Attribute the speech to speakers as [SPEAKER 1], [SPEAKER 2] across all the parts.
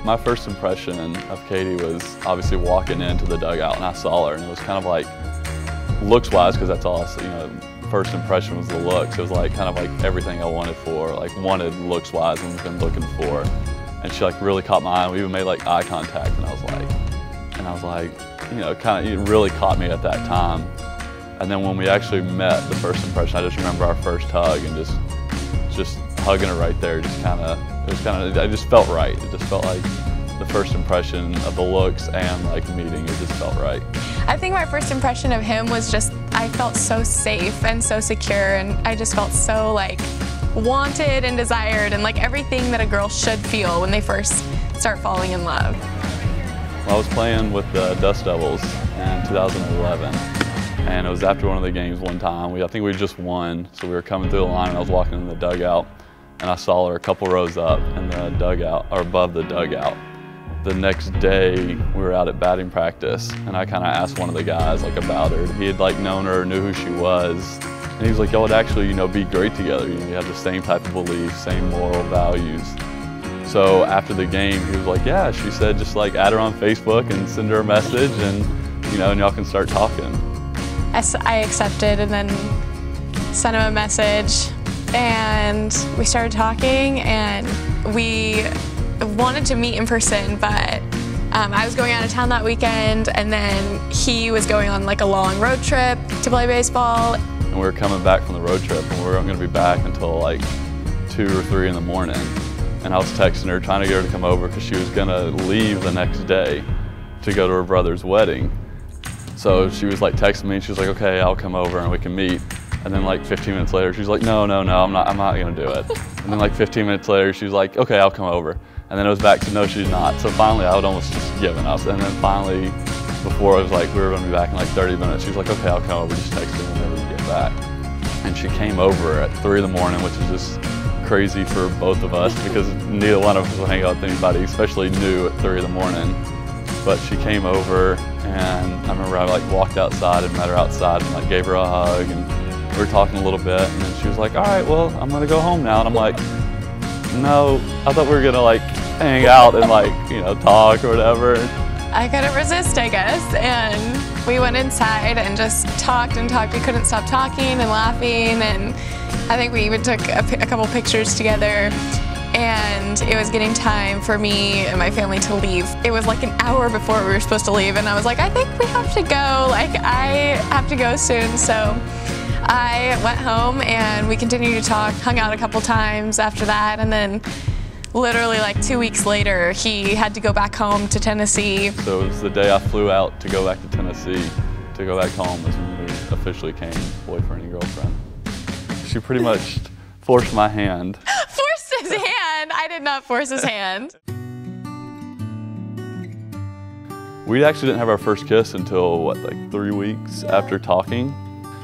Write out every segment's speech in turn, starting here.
[SPEAKER 1] My first impression of Katie was obviously walking into the dugout, and I saw her, and it was kind of like, looks-wise, because that's all, first impression was the looks. It was like kind of like everything I wanted looks-wise and been looking for. And she like really caught my eye, and we even made like eye contact, and I was like, you know, it really caught me at that time. And then when we actually met, the first impression, I just remember our first hug and just hugging her right there. It just felt right. It just felt like the first impression of the looks and like meeting, it just felt right.
[SPEAKER 2] I think my first impression of him was just, I felt so safe and so secure, and I just felt so like wanted and desired, and like everything that a girl should feel when they first start falling in love.
[SPEAKER 1] Well, I was playing with the Dust Devils in 2011, and it was after one of the games one time. I think we just won, so we were coming through the line, and I was walking in the dugout, and I saw her a couple rows up in the dugout, or above the dugout. The next day, we were out at batting practice, and I kind of asked one of the guys like about her. He had like known her, knew who she was, and he was like, y'all would actually, you know, be great together. You know, you have the same type of beliefs, same moral values. So after the game, he was like, yeah, she said just like add her on Facebook and send her a message, and you know, and y'all can start talking.
[SPEAKER 2] I accepted and then sent him a message, and we started talking, and we wanted to meet in person, but I was going out of town that weekend, and then he was going on like a long road trip to play baseball.
[SPEAKER 1] And we were coming back from the road trip, and we weren't going to be back until like 2 or 3 in the morning. And I was texting her, trying to get her to come over because she was going to leave the next day to go to her brother's wedding. So she was like texting me, and she was like, okay, I'll come over and we can meet. And then like 15 minutes later, she was like, no, I'm not going to do it. And then like 15 minutes later, she was like, okay, I'll come over. And then it was back to no, she's not. So finally, I had almost just given up. And then finally, before it was like, we were going to be back in like 30 minutes, she was like, okay, I'll come over, just text me whenever we get back. And she came over at 3 in the morning, which is just crazy for both of us because neither one of us would hang out with anybody, especially new at 3 in the morning. But she came over, and I remember I like walked outside and met her outside and like gave her a hug, and we were talking a little bit, and then she was like, all right, well, I'm going to go home now. And I'm like, no, I thought we were going to like hang out and like, you know, talk or whatever.
[SPEAKER 2] I couldn't resist, I guess, and we went inside and just talked and talked. We couldn't stop talking and laughing, and I think we even took a couple pictures together, and it was getting time for me and my family to leave. It was like an hour before we were supposed to leave, and I was like, I think we have to go, like I have to go soon. So I went home, and we continued to talk, hung out a couple times after that, and then literally like 2 weeks later, he had to go back home to Tennessee.
[SPEAKER 1] So it was the day I flew out to go back to Tennessee, to go back home, is when we officially came boyfriend and girlfriend. She pretty much forced my hand.
[SPEAKER 2] Forced his hand? I did not force his hand.
[SPEAKER 1] We actually didn't have our first kiss until, what, like 3 weeks after talking.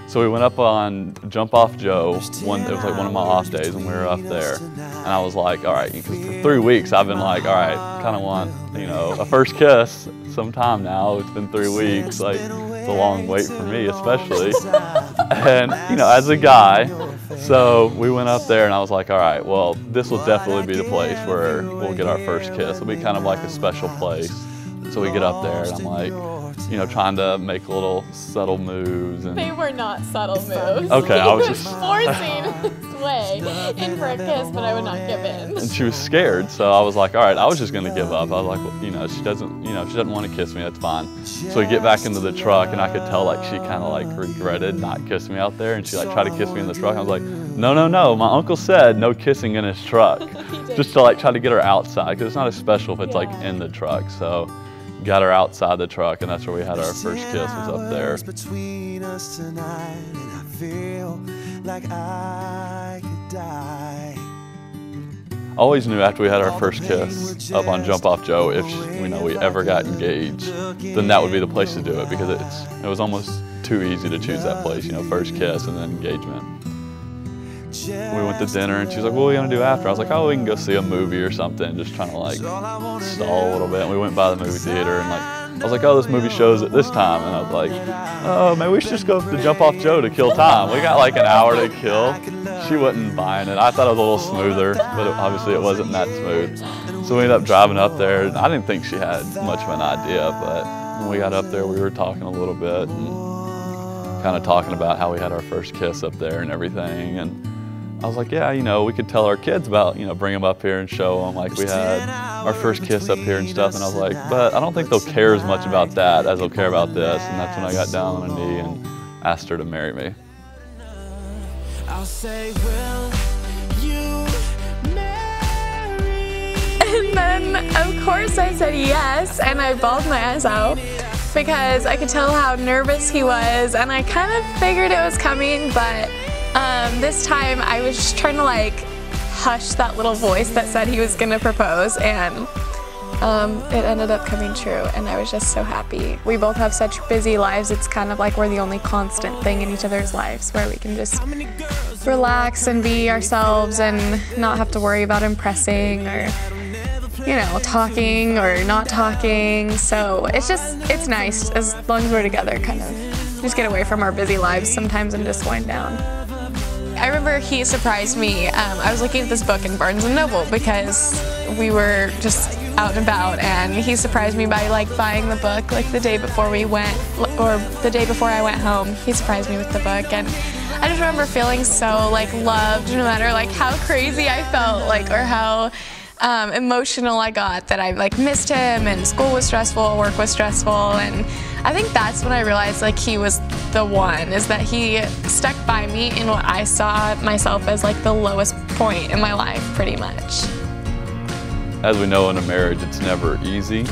[SPEAKER 1] So we went up on Jump Off Joe, it was like one of my off days, and we were up there. And I was like, all right, because for 3 weeks I've been like, all right, kind of want, you know, a first kiss sometime now. It's been 3 weeks, like it's a long wait for me especially. And, you know, as a guy, so we went up there, and I was like, all right, well, this will definitely be the place where we'll get our first kiss. It'll be kind of like a special place. So we get up there, and I'm like, you know, trying to make little subtle moves. And
[SPEAKER 2] They were not subtle moves.
[SPEAKER 1] Okay, I was just
[SPEAKER 2] forcing his way in for a kiss, but I would not give in.
[SPEAKER 1] And she was scared, so I was like, all right, I was just gonna give up. I was like, well, you know, she doesn't want to kiss me, that's fine. So we get back into the truck, and I could tell like she kind of like regretted not kissing me out there, and she like tried to kiss me in the truck. And I was like, no, my uncle said no kissing in his truck, just to like try to get her outside, because it's not as special if it's like in the truck. So got her outside the truck, and that's where we had our first kiss, was up there. I always knew after we had our first kiss up on Jump Off Joe, if we ever got engaged, then that would be the place to do it, because it was almost too easy to choose that place, you know, first kiss and then engagement. We went to dinner, and she was like, what are we gonna do after? I was like, oh, we can go see a movie or something, just trying to like stall a little bit. And we went by the movie theater, and like, I was like, oh, this movie shows at this time. And I was like, oh, maybe we should just go to Jump Off Joe to kill time. We got like an hour to kill. She wasn't buying it. I thought it was a little smoother, but obviously it wasn't that smooth. So we ended up driving up there. I didn't think she had much of an idea, but when we got up there, we were talking a little bit and kind of talking about how we had our first kiss up there and everything. And I was like, yeah, you know, we could tell our kids about, you know, bring them up here and show them like we had our first kiss up here and stuff. And I was like, but I don't think they'll care as much about that as they'll care about this. And that's when I got down on a knee and asked her to marry me.
[SPEAKER 3] I'll say, will you marry?
[SPEAKER 2] And then, of course, I said yes, and I bawled my eyes out because I could tell how nervous he was, and I kind of figured it was coming, but this time I was just trying to like hush that little voice that said he was gonna propose, and it ended up coming true, and I was just so happy. We both have such busy lives, it's kind of like we're the only constant thing in each other's lives where we can just relax and be ourselves and not have to worry about impressing or, you know, talking or not talking. So it's nice as long as we're together, kind of just get away from our busy lives sometimes and just wind down. I remember he surprised me. I was looking at this book in Barnes & Noble because we were just out and about, and he surprised me by like buying the book like the day before we went, or the day before I went home. He surprised me with the book, and I just remember feeling so like loved, no matter like how crazy I felt, like, or how emotional I got that I like missed him, and school was stressful, work was stressful, and I think that's when I realized like he was the one, is that he stuck by me in what I saw myself as like the lowest point in my life, pretty much.
[SPEAKER 1] As we know, in a marriage, it's never easy,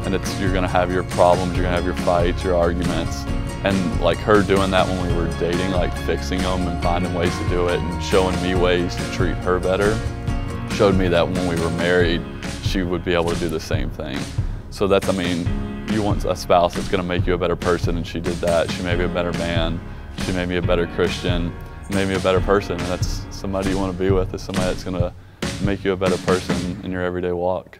[SPEAKER 1] and you're gonna have your problems, you're gonna have your fights, your arguments, and like her doing that when we were dating, like fixing them and finding ways to do it and showing me ways to treat her better, showed me that when we were married, she would be able to do the same thing. So that's, I mean, you want a spouse that's gonna make you a better person, and she did that. She made me a better man, she made me a better Christian, made me a better person, and that's somebody you wanna be with, is somebody that's gonna make you a better person in your everyday walk.